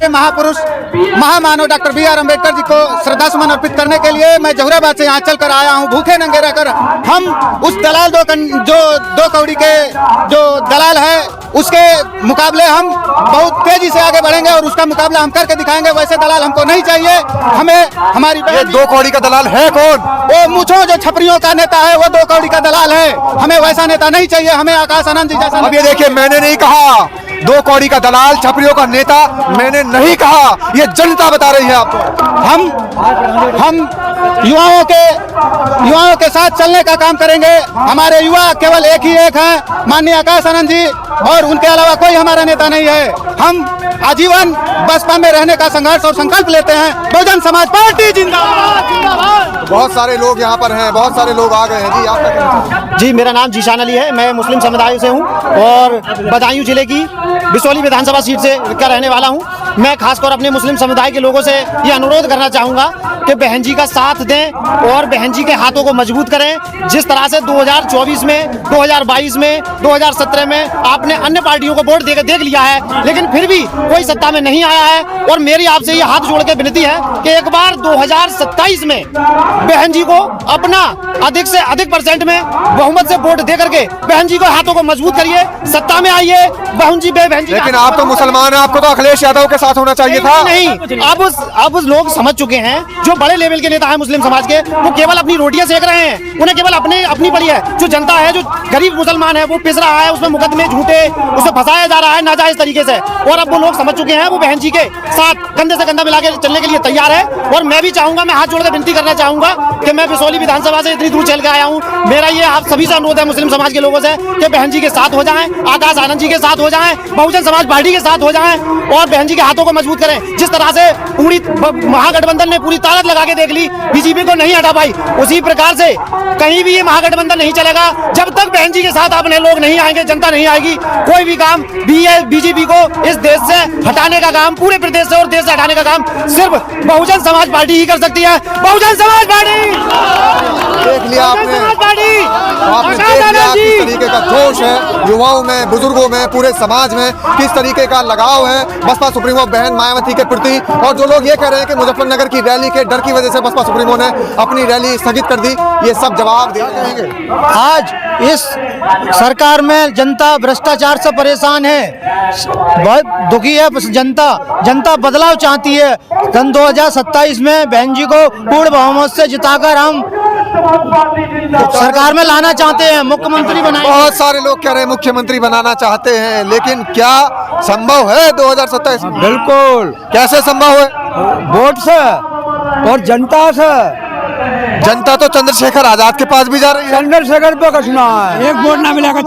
के महापुरुष महामानव डॉक्टर बी.आर. अम्बेडकर जी को श्रद्धा सुमन अर्पित करने के लिए मैं जहुराबाद से यहाँ चल कर आया हूँ। भूखे नंगे रहकर हम उस दलाल जो दो कौड़ी के जो दलाल है उसके मुकाबले हम बहुत तेजी से आगे बढ़ेंगे और उसका मुकाबला हम करके दिखाएंगे। वैसे दलाल हमको नहीं चाहिए। हमें हमारी ये 2 कौड़ी का दलाल है कौन? वो मुझो जो छपरियों का नेता है वो 2 कौड़ी का दलाल है। हमें वैसा नेता नहीं चाहिए। हमें आकाश आनंद जी जैसा। अब ये देखिए, मैंने नहीं कहा 2 कौड़ी का दलाल छपरियों का नेता, मैंने नहीं कहा, ये जनता बता रही है आपको। हम युवाओं के साथ चलने का काम करेंगे। हमारे युवा केवल एक ही एक है, माननीय आकाश आनंद जी, और उनके अलावा कोई हमारा नेता नहीं है। हम आजीवन बसपा में रहने का संघर्ष और संकल्प लेते हैं। बहुजन समाज पार्टी जिंदाबाद। बहुत सारे लोग यहाँ पर हैं, बहुत सारे लोग आ गए हैं। जी, आपका क्या? जी, मेरा नाम जीशान अली है। मैं मुस्लिम समुदाय से हूँ और बदायूं जिले की बिसौली विधानसभा सीट से का रहने वाला हूँ। मैं खासकर अपने मुस्लिम समुदाय के लोगों से ये अनुरोध करना चाहूँगा कि बहन जी का साथ दें और बहन जी के हाथों को मजबूत करें। जिस तरह से 2024 में, 2022 में, 2017 में आपने अन्य पार्टियों को वोट देख लिया है, लेकिन फिर भी कोई सत्ता में नहीं आया है। और मेरी आपसे ये हाथ जोड़ के विनती है कि एक बार 2027 में बहन जी को अपना अधिक से अधिक परसेंट में बहुमत से वोट दे करके बहन जी को हाथों को मजबूत करिए, सत्ता में आइए। बहन जी लेकिन आप तो मुसलमान हैं, आपको तो अखिलेश यादव के साथ होना चाहिए था। नहीं, अब लोग समझ चुके हैं, जो बड़े लेवल के नेता हैं मुस्लिम समाज के, वो केवल अपनी रोटियां सेक रहे हैं। उन्हें केवल अपनी पड़ी है। जो जनता है, जो गरीब मुसलमान है, वो पिस रहा है, उसमें मुकदमे झूठे, उसे फंसाया जा रहा है नाजायज तरीके से। और अब वो लोग समझ चुके हैं, वो बहन जी के साथ कंधे से कंधा मिला के चलने के लिए तैयार है। और मैं भी चाहूंगा, मैं हाथ जोड़कर विनती करना चाहूंगा कि मैं बिसौली विधानसभा से इतनी दूर चल के आया हूँ। मेरा ये आप सभी से अनुरोध है मुस्लिम समाज के लोगों से कि बहन जी के साथ हो जाएं, आकाश आनंद जी के साथ हो जाएं, बहुजन समाज पार्टी के साथ हो जाएं और बहन जी के हाथों को मजबूत करें। जिस तरह से पूरी महागठबंधन ने पूरी ताकत लगा के देख ली, बीजेपी को नहीं हटा पाई, उसी प्रकार से कहीं भी ये महागठबंधन नहीं चलेगा। जब तक बहन जी के साथ अपने लोग नहीं आएंगे, जनता नहीं आएगी, कोई भी काम बीजेपी को इस देश से हटाने का काम, पूरे प्रदेश से और देश से हटाने का काम सिर्फ बहुजन समाज पार्टी ही कर सकती है। बहुजन समाज पार्टी देख लिया आपने देख लिया किस तरीके का जोश है युवाओं में, बुजुर्गों में, पूरे समाज में किस तरीके का लगाव है बसपा सुप्रीमो बहन मायावती के प्रति। और जो लोग ये कह रहे हैं कि मुजफ्फरनगर की रैली के डर की वजह से बसपा सुप्रीमो ने अपनी रैली स्थगित कर दी, ये सब जवाब देंगे। आज इस सरकार में जनता भ्रष्टाचार से परेशान है, बहुत दुखी है जनता बदलाव चाहती है। सन 2027 में बहन जी को पूर्ण बहुमत से जिताकर हम सरकार में लाना चाहते हैं, मुख्यमंत्री बनाए। बहुत सारे लोग कह रहे हैं मुख्यमंत्री बनाना चाहते हैं, लेकिन क्या संभव है 2027 में? बिल्कुल। कैसे संभव है? वोट से और जनता से। जनता तो चंद्रशेखर आजाद के पास भी जा रही है। चंद्रशेखर पे कसना है, एक वोट ना मिलेगा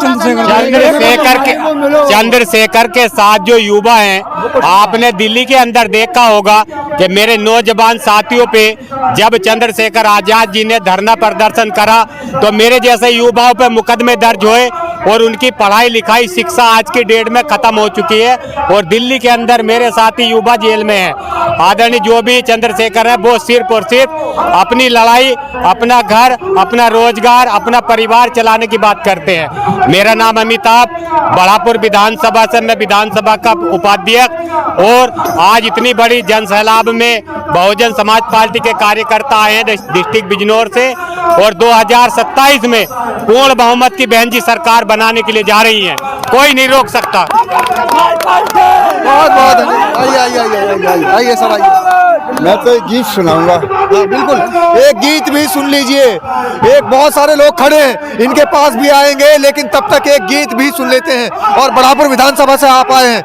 चंद्रशेखर के साथ जो युवा हैं, आपने दिल्ली के अंदर देखा होगा कि मेरे नौजवान साथियों पे जब चंद्रशेखर आजाद जी ने धरना प्रदर्शन करा तो मेरे जैसे युवाओं पे मुकदमे दर्ज हुए और उनकी पढ़ाई लिखाई शिक्षा आज की डेट में खत्म हो चुकी है और दिल्ली के अंदर मेरे साथी युवा जेल में हैं। आदरणीय जो भी चंद्रशेखर है वो सिर्फ और सिर्फ अपनी लड़ाई, अपना घर, अपना रोजगार, अपना परिवार चलाने की बात करते हैं। मेरा नाम अमिताभ, बड़ापुर विधानसभा से मैं विधानसभा का उपाध्यक्ष और आज इतनी बड़ी जनसैलाब में बहुजन समाज पार्टी के कार्यकर्ता आए हैं डिस्ट्रिक्ट बिजनौर से और 2027 में पूर्ण बहुमत की बहन जी सरकार बनाने के लिए जा रही हैं। कोई नहीं रोक सकता। बहुत बहुत आइए सर, आइए। मैं तो एक गीत सुनाऊंगा। हाँ बिल्कुल, एक गीत भी सुन लीजिए। एक बहुत सारे लोग खड़े हैं, इनके पास भी आएंगे, लेकिन तब तक एक गीत भी सुन लेते हैं। और बड़ापुर विधानसभा से आप आए हैं,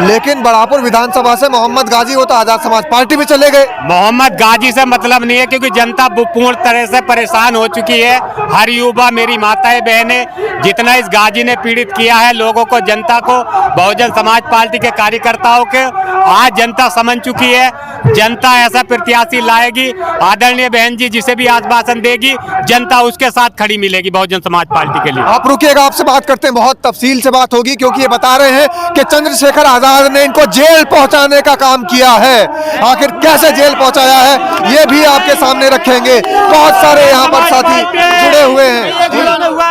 लेकिन बड़ापुर विधानसभा से मोहम्मद गाजी हो तो आजाद समाज पार्टी में चले गए। मोहम्मद गाजी से मतलब नहीं है, क्योंकि जनता पूर्ण तरह से परेशान हो चुकी है। हर युवा, मेरी माताएं बहनें, जितना इस गाजी ने पीड़ित किया है लोगों को, जनता को, बहुजन समाज पार्टी के कार्यकर्ताओं के, आज जनता समझ चुकी है। जनता ऐसा प्रत्याशी लाएगी, आदरणीय बहन जी जिसे भी आश्वासन देगी जनता उसके साथ खड़ी मिलेगी बहुजन समाज पार्टी के लिए। आप रुकिएगा, आपसे बात करते हैं, बहुत तफसील से बात होगी, क्योंकि ये बता रहे हैं कि चंद्रशेखर आजाद ने इनको जेल पहुंचाने का काम किया है। आखिर कैसे जेल पहुंचाया है ये भी आपके सामने रखेंगे। बहुत सारे यहाँ पर साथी जुड़े हुए हैं।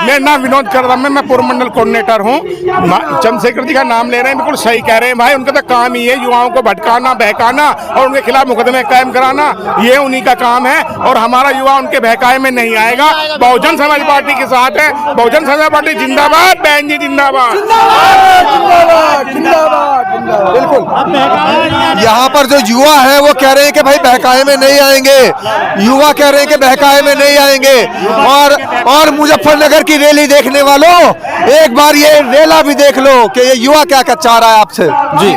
मेरा नाम विनोद करदम है, मैं पूर्व मंडल कोऑर्डिनेटर हूँ। चंद्रशेखर जी का नाम ले रहे हैं, बिल्कुल सही कह रहे हैं भाई। उनका तो काम ही है युवाओं को भटकाना, बहकाना और उनके खिलाफ मुकदमे कायम कराना, ये उन्हीं का काम है। और हमारा युवा उनके बहकाए में नहीं आएगा। बहुजन समाज पार्टी के साथ है। बहुजन समाज पार्टी जिंदाबाद, बहन जी जिंदाबाद। बिल्कुल, यहाँ पर जो युवा है वो कह रहे हैं कि भाई बहकाए में नहीं आएंगे। युवा कह रहे हैं कि बहकाए में नहीं आएंगे। और मुजफ्फरनगर की रैली देखने वालों, एक बार ये रेला भी देख लो कि ये युवा क्या क्या चाह रहा है आपसे। जी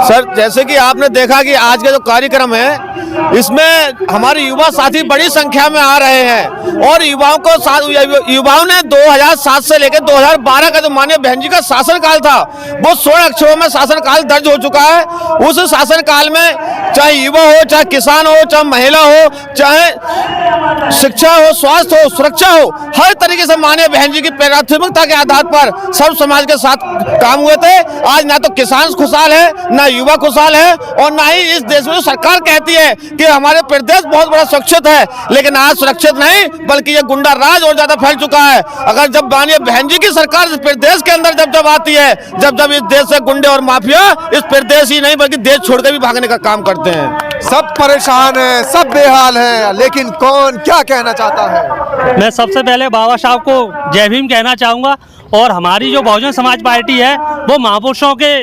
सर, जैसे कि आपने देखा कि आज का जो कार्यक्रम है इसमें हमारे युवा साथी बड़ी संख्या में आ रहे हैं और युवाओं ने 2007 से लेकर 2012 का जो माननीय बहन जी का शासनकाल था वो 16 अक्षरों में शासनकाल दर्ज हो चुका है। उस शासनकाल में चाहे युवा हो, चाहे किसान हो, चाहे महिला हो, चाहे शिक्षा हो, स्वास्थ्य हो, सुरक्षा हो, हर तरीके से माननीय बहन जी की प्राथमिकता के आधार पर सब समाज के साथ काम हुए थे। आज ना तो किसान खुशहाल है, ना युवा खुशहाल है और ना ही इस देश में जो सरकार कहती है कि हमारे प्रदेश बहुत बड़ा सुरक्षित है, लेकिन आज सुरक्षित नहीं बल्कि ये गुंडा राज और ज्यादा फैल चुका है। अगर जब माननीय बहन जी की सरकार इस प्रदेश के अंदर जब आती है, जब इस देश से गुंडे और माफिया इस प्रदेश ही नहीं बल्कि देश छोड़कर भी भागने का काम करते हैं। सब परेशान है, सब बेहाल है, लेकिन कौन क्या कहना चाहता है? मैं सबसे पहले बाबा साहब को जय भीम कहना चाहूँगा। और हमारी जो बहुजन समाज पार्टी है वो महापुरुषों के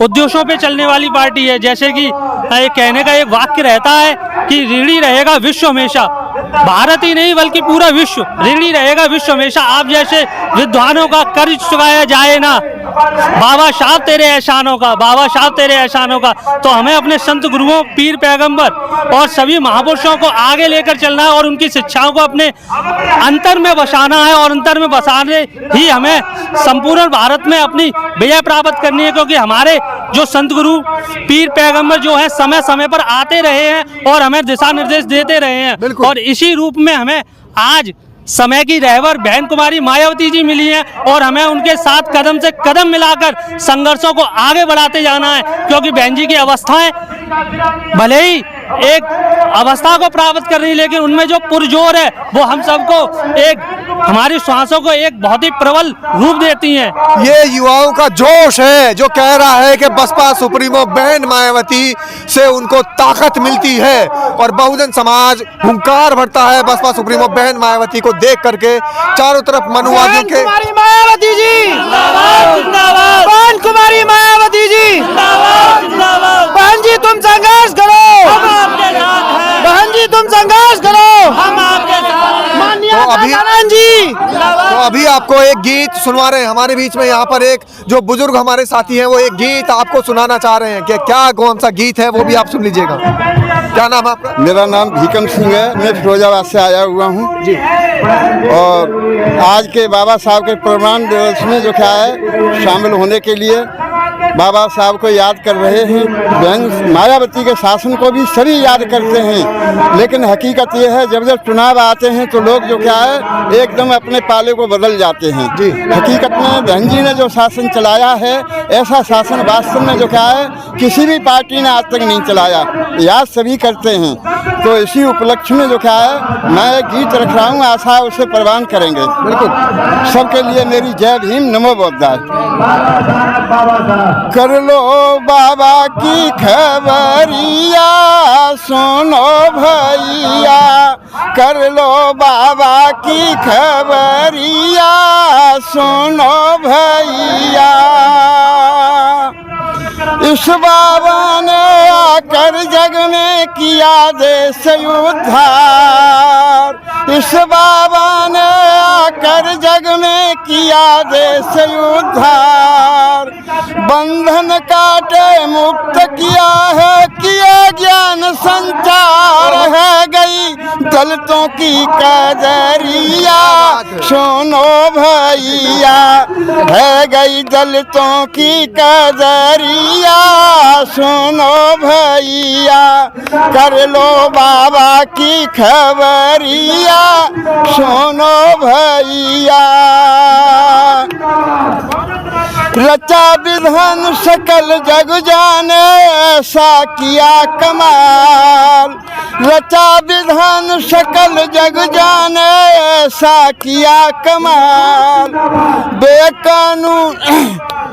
उद्देश्यों पे चलने वाली पार्टी है। जैसे कि कहने का एक वाक्य रहता है कि ऋणी रहेगा विश्व हमेशा, भारत ही नहीं बल्कि पूरा विश्व ऋणी रहेगा विश्व हमेशा। आप जैसे विद्वानों का कर्ज चुकाया जाए ना, बाबा साहब तेरे एहसानों का, बाबा साहब तेरे एहसानों का। तो हमें अपने संत गुरुओं, पीर पैगंबर और सभी महापुरुषों को आगे लेकर चलना है और उनकी शिक्षाओं को अपने अंतर में बसाना है और अंतर में बसाने ही हमें संपूर्ण भारत में अपनी विजय प्राप्त करनी है। क्योंकि हमारे जो संत गुरु, पीर पैगंबर जो है समय समय पर आते रहे हैं और हमें दिशा निर्देश देते रहे हैं। और इसी रूप में हमें आज समय की रहबर बहन कुमारी मायावती जी मिली हैं और हमें उनके साथ कदम से कदम मिलाकर संघर्षों को आगे बढ़ाते जाना है। क्योंकि बहन जी की अवस्थाएं भले ही एक अवस्था को प्राप्त कर रही, लेकिन उनमें जो पुरजोर है वो हम सबको एक हमारी श्वासों को एक बहुत ही प्रबल रूप देती हैं। ये युवाओं का जोश है जो कह रहा है कि बसपा सुप्रीमो बहन मायावती से उनको ताकत मिलती है और बहुजन समाज हुंकार भरता है बसपा सुप्रीमो बहन मायावती को देख करके। चारों तरफ मनुवादियों के मायावती जी जिंदाबाद, बहन कुमारी मायावती जी बहन जी तुम संघर्ष करो, बहन जी तुम संघर्ष करो, हम आपके साथ। माननीय तो अभी आपको एक गीत सुनवा रहे हैं हमारे बीच में। यहाँ पर एक जो बुजुर्ग हमारे साथी हैं वो एक गीत आपको सुनाना चाह रहे हैं कि क्या कौन सा गीत है वो भी आप सुन लीजिएगा। क्या नाम है आपका? मेरा नाम भीकम सिंह है, मैं फिरोजाबाद से आया हुआ हूँ जी। और आज के बाबा साहब के प्रमाण दिवस में जो क्या है शामिल होने के लिए बाबा साहब को याद कर रहे हैं। बहन मायावती के शासन को भी सभी याद करते हैं, लेकिन हकीकत ये है जब जब चुनाव आते हैं तो लोग जो क्या है एकदम अपने पाले को बदल जाते हैं जी। हकीकत में बहन जी ने जो शासन चलाया है ऐसा शासन वास्तव में जो क्या है किसी भी पार्टी ने आज तक नहीं चलाया, याद सभी करते हैं। तो इसी उपलक्ष्य में जो क्या है मैं एक गीत रख रहा हूँ, आशा उसे प्रवान करेंगे। बिल्कुल सबके लिए मेरी जय भीम, नमो बुद्धाय। कर लो बाबा की खबरिया, सुनो भैया, कर लो बाबा की खबरिया, सुनो भैया। इस बाबा ने आकर जग में किया देश उद्धार, इस बाबा ने आकर जग में किया देश उद्धार। बंधन काटे मुक्त किया है, किया ज्ञान संचार, है गई दलितों की कदरिया, सुनो भैया, है गई दलितों की कदरिया, सुनो भैया, कर लो बाबा की खबरिया, सुनो भैया। रचा विधान सकल जग जाने, ऐसा किया कमाल। रचा विधान सकल जग जाने, ऐसा किया कमाल।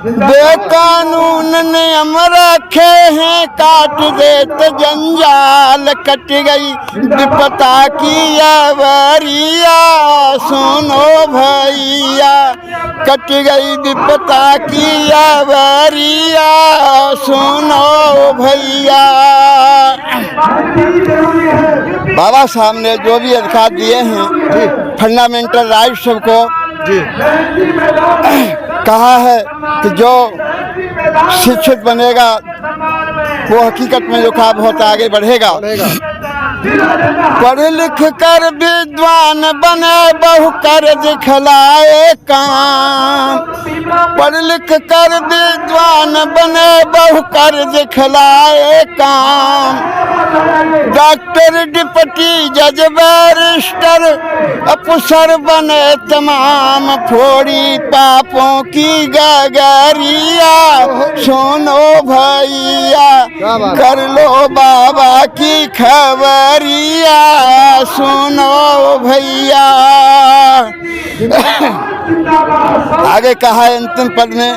बेकानून नियम रखे हैं, काट देते जंजाल। कट गई विपता की अवरिया, सुनो भैया, कट गई विपता की अवरिया, सुनो भैया। बाबा साहब ने जो भी अधिकार दिए हैं, फंडामेंटल राइट सबको कहा है कि जो शिक्षित बनेगा वो हकीकत में जो कहा बहुत आगे बढ़ेगा। पढ़ लिख कर विद्वान बने, बहु कर दिखलाए काम। पढ़ लिख कर विद्वान बने, बहु कर दिखलाए काम। डॉक्टर, डिप्टी जज, बैरिस्टर, अफसर बने तमाम। फोड़ी पापों की गगरिया, सुनो भैया, कर लो बाबा की खबरिया, सुनो भैया। आगे कहा है अंतिम पद में,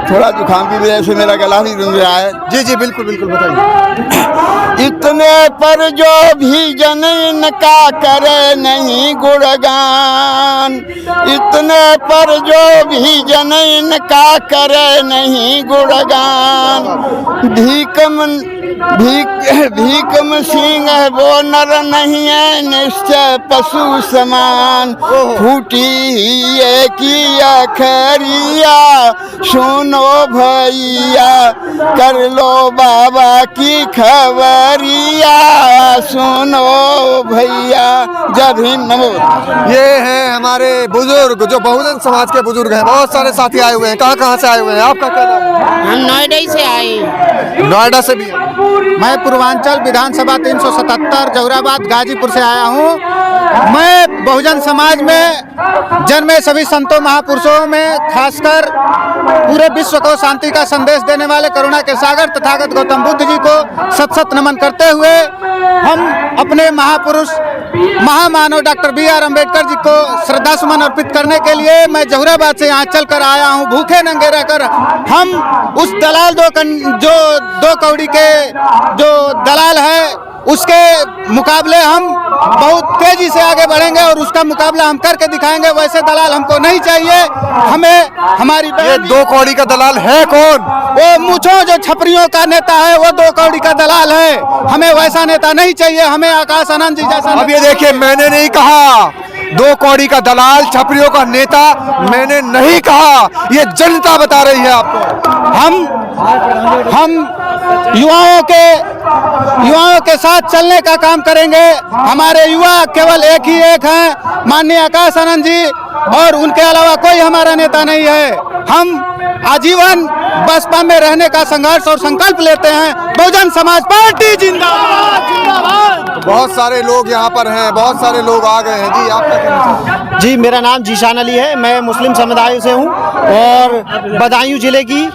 थोड़ा जुकाम की वजह से मेरा गला भी रुंध रहा है। जी जी बिल्कुल बिल्कुल बताइए। इतने पर जो भी जन इनका करे नहीं गुणगान। इतने पर जो भी जन इनका करे नहीं गुणगान। भीकम सिंह है वो नर नहीं है, निश्चय पशु समान। फूटी ही एक ही अखरिया, सुनो भैया, कर लो बाबा की खबरिया, सुनो भैया। जय भीम, नमो। ये हैं हमारे बुजुर्ग, जो बहुजन समाज के बुजुर्ग हैं। बहुत सारे साथी आए हुए हैं। कहाँ से आए हुए हैं? आपका क्या नाम है? हम नोएडा से आए। नोएडा से भी हैं? मैं पूर्वांचल विधानसभा 377 जहुराबाद गाजीपुर से आया हूँ। मैं बहुजन समाज में जन्मे सभी संतों महापुरुषों में, खासकर पूरे विश्व को शांति का संदेश देने वाले करुणा के सागर तथागत गौतम बुद्ध जी को सत सत नमन करते हुए हम अपने महापुरुष महामानव डॉक्टर BR अम्बेडकर जी को श्रद्धा सुमन अर्पित करने के लिए मैं जहुराबाद से यहाँ चल कर आया हूँ। भूखे नंगे रहकर हम उस दलाल जो दो कौड़ी के जो दलाल है उसके मुकाबले हम बहुत तेजी से आगे बढ़ेंगे और उसका मुकाबला हम करके दिखाएंगे। वैसे दलाल हमको नहीं चाहिए। हमें हमारी ये 2 कौड़ी का दलाल है कौन? वो मूंछों जो छपरियों का नेता है वो 2 कौड़ी का दलाल है। हमें वैसा नेता नहीं चाहिए। हमें आकाश आनंद जी जैसा। अब ये देखिए, मैंने नहीं कहा 2 कौड़ी का दलाल, छपरियों का नेता, मैंने नहीं कहा। ये जनता बता रही है आपको। हम युवाओं के साथ चलने का काम करेंगे। हमारे युवा केवल एक ही एक हैं, माननीय आकाश आनंद जी, और उनके अलावा कोई हमारा नेता नहीं है। हम आजीवन बसपा में रहने का संघर्ष और संकल्प लेते हैं। बहुजन समाज पार्टी जिंदाबाद जिंदाबाद। बहुत सारे लोग यहाँ पर हैं, बहुत सारे लोग आ गए हैं। जी आपका क्या नाम है? जी मेरा नाम जीशान अली है। मैं मुस्लिम समुदाय से हूँ और बदायूं जिले की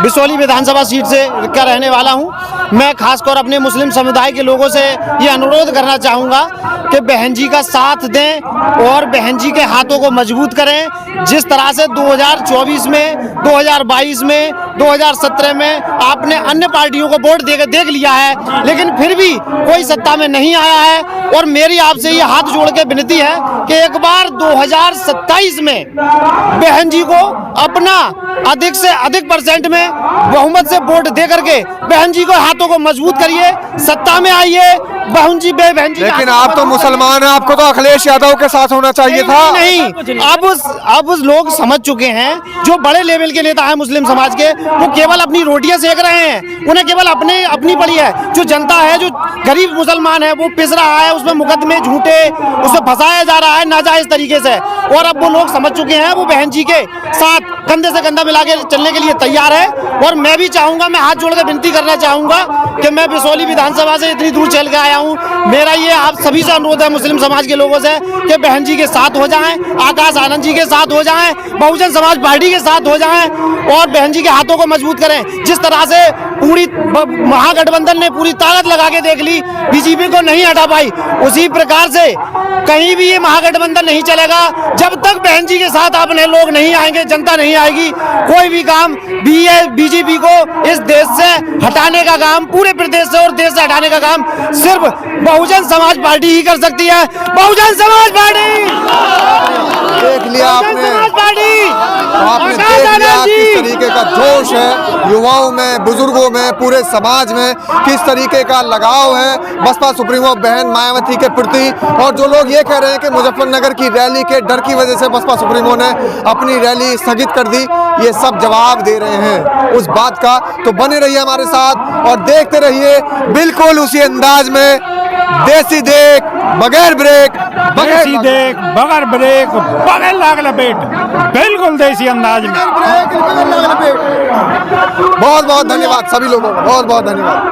बिसौली विधानसभा सीट से का रहने वाला हूँ। मैं खासकर अपने मुस्लिम समुदाय के लोगों से ये अनुरोध करना चाहूँगा कि बहन जी का साथ दें और बहन जी के हाथों को मजबूत करें। जिस तरह से 2024 में, 2022 में, 2017 में आपने अन्य पार्टियों को वोट देख लिया है, लेकिन फिर भी कोई सत्ता में नहीं आया है। और मेरी आपसे ये हाथ जोड़ के विनती है कि एक बार 2027 में बहन जी को अपना अधिक से अधिक % में बहुमत से वोट दे करके बहन जी को हाथों को मजबूत करिए, सत्ता में आइए बहन जी बहन जी लेकिन आप तो मुसलमान हैं, आपको तो अखिलेश यादव के साथ होना चाहिए था। नहीं, अब उस लोग समझ चुके हैं जो बड़े लेवल के नेता हैं मुस्लिम समाज के, वो केवल अपनी रोटियां सेक रहे हैं। उन्हें केवल अपनी पड़ी है। जो जनता है, जो गरीब मुसलमान है, वो पिस रहा है, उसमें मुकदमे झूठे, उसमें फंसाया जा रहा है नाजायज तरीके से। और अब वो लोग समझ चुके हैं, वो बहन जी के साथ कंधे से कंधा मिला के चलने के लिए तैयार है। और मैं भी चाहूंगा, मैं हाथ जोड़कर विनती करना चाहूंगा कि मैं बिसौली विधानसभा से इतनी दूर चल के आया हूं, मेरा ये आप सभी से अनुरोध है मुस्लिम समाज के लोगों से कि बहन जी के साथ हो जाएं, आकाश आनंद जी के साथ हो जाएं, बहुजन समाज पार्टी के साथ हो जाएं और बहन जी के हाथों को मजबूत करें। जिस तरह से पूरी महागठबंधन ने पूरी ताकत लगा के देख ली, बीजेपी को नहीं हटा पाई, उसी प्रकार से कहीं भी ये महागठबंधन नहीं चलेगा जब तक बहन जी के साथ अपने लोग नहीं आएंगे, जनता नहीं आएगी। कोई भी काम बीजेपी को इस देश से हटाने का काम, पूरे प्रदेश से और देश से हटाने का काम सिर्फ बहुजन समाज पार्टी ही कर सकती है। बहुजन समाज पार्टी देख लिया आपने, आपने देख लिया किस तरीके का जोश है युवाओं में, बुजुर्गों में, पूरे समाज में, किस तरीके का लगाव है बसपा सुप्रीमो बहन मायावती के प्रति। और जो लोग ये कह रहे हैं कि मुजफ्फरनगर की रैली के डर की वजह से बसपा सुप्रीमो ने अपनी रैली स्थगित कर दी, ये सब जवाब दे रहे हैं उस बात का। तो बने रहिए हमारे साथ और देखते रहिए बिल्कुल उसी अंदाज में, देसी देख बगैर ब्रेक, देसी देख बगैर ब्रेक बगैर लाग लपेट, बिल्कुल देसी अंदाज में। बहुत बहुत धन्यवाद सभी लोगों को, बहुत बहुत धन्यवाद।